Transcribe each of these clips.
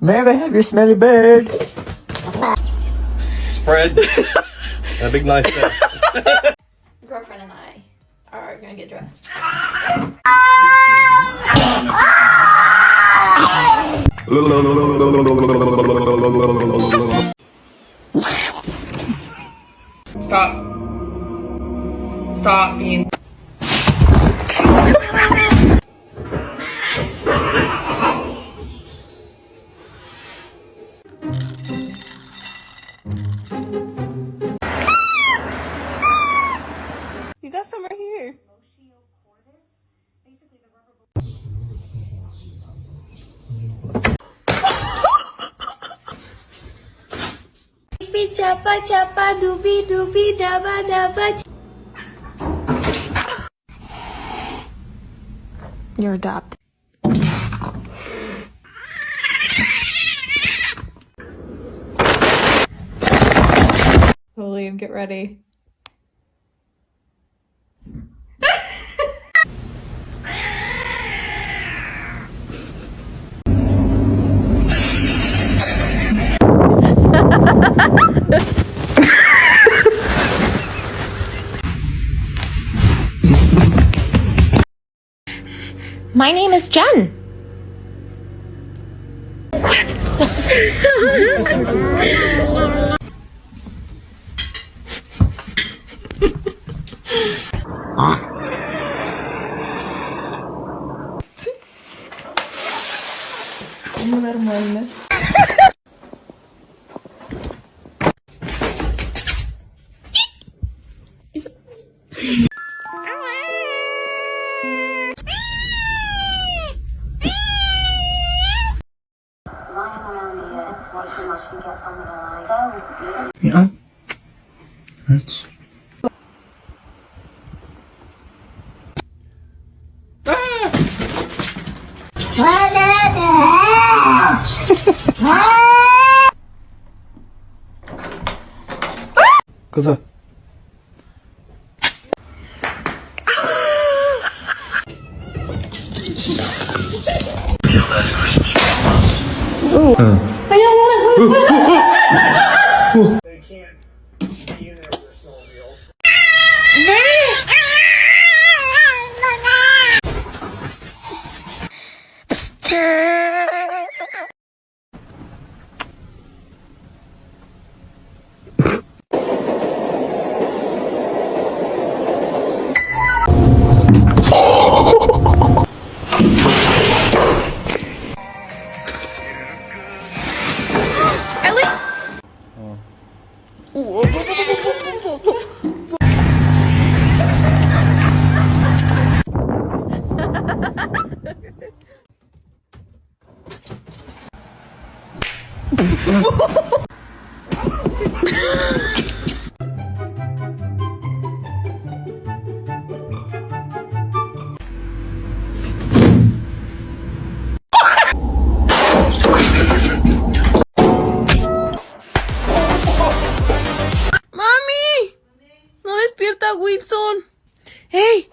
May I have your smelly bird? Spread. A big nice test. Girlfriend and I are gonna get dressed. Stop. Stop being. You got some right here. Chapa chapa doobie doobie daba daba. You're adopted. William, get ready. My name is Jen. Нормально. Yeah. That's... 그래서 They can't be in there with their snowmobiles. ¡Mami! ¡No despierta Wilson! ¡Hey!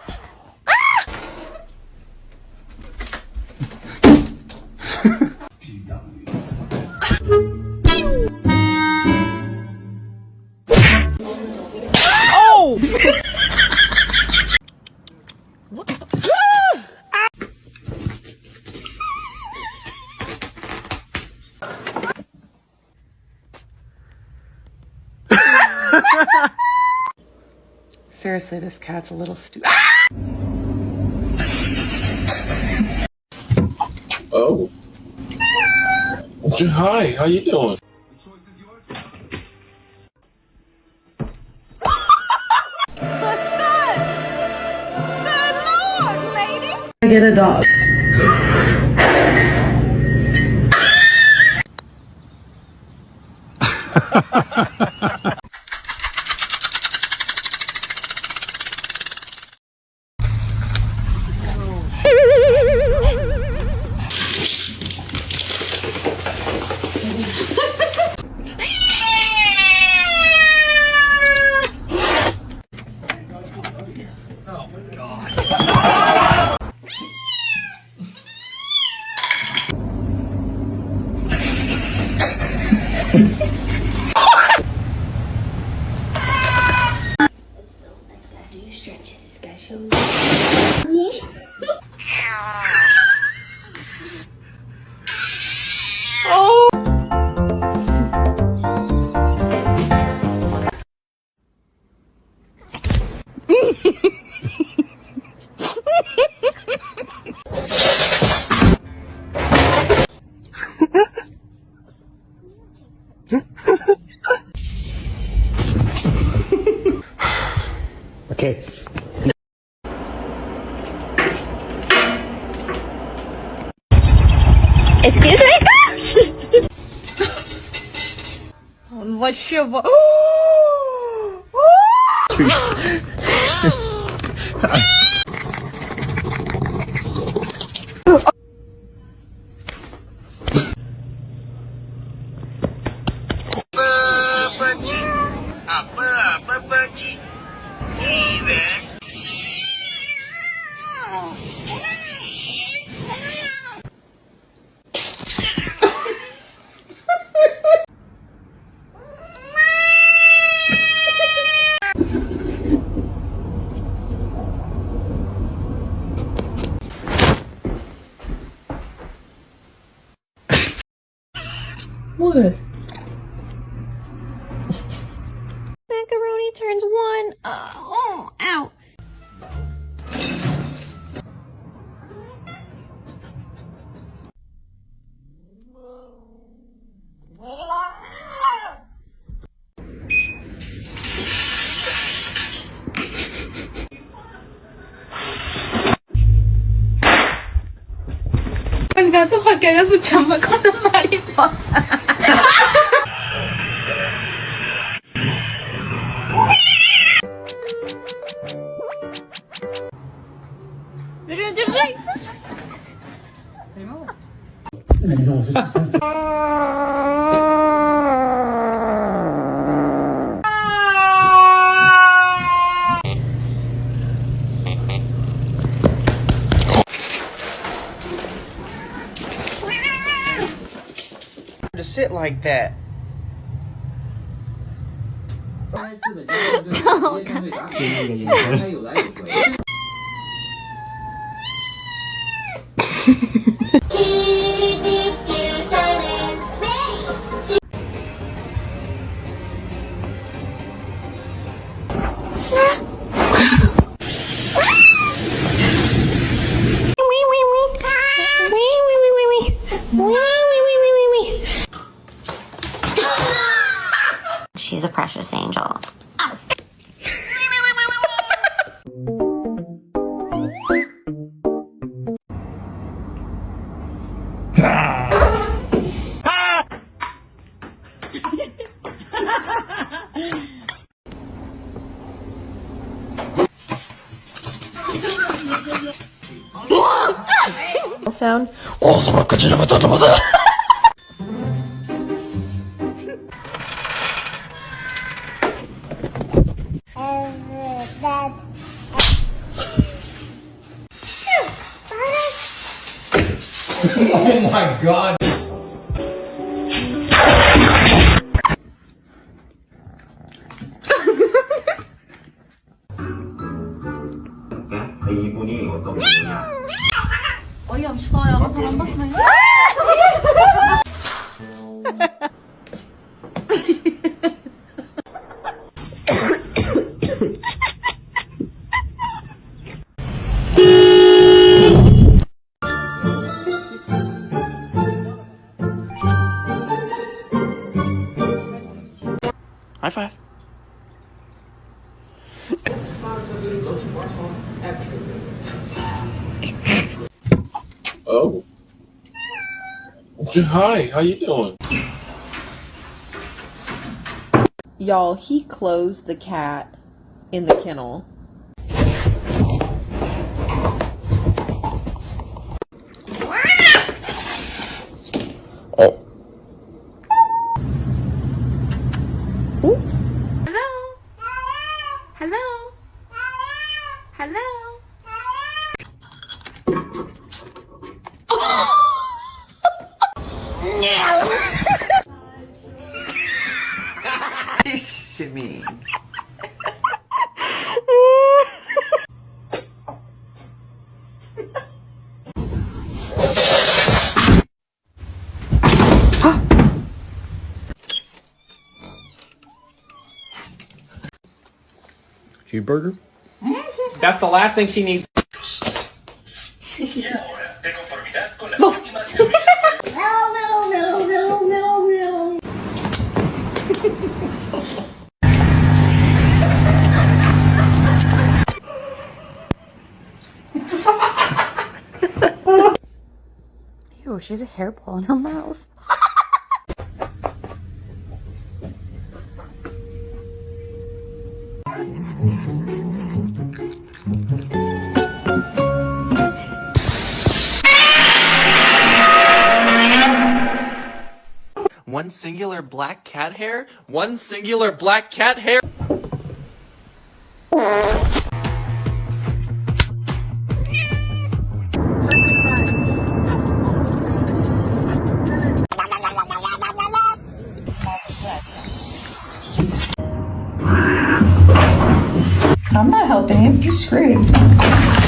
Oh! What the? Seriously, this cat's a little stupid. Oh. Hi, how you doing? Get a dog. Excuse me? Он вообще... What? Macaroni turns one. Oh, ow. El gato para que haga su chamba con la mariposa. To sit like that. She's a precious angel. Sound. Oh my god. 이분이 어떤 분이냐? 어이없어요. 한 번만. High five. Oh. Hi, how you doing? Y'all, he closed the cat in the kennel. Oh. Hello? Hello? Hello? Shimmy. Cheeseburger? That's the last thing she needs. Ew. Ew, she has a hairball in her mouth. One singular black cat hair? One singular black cat hair? I'm not helping you. You're screwed.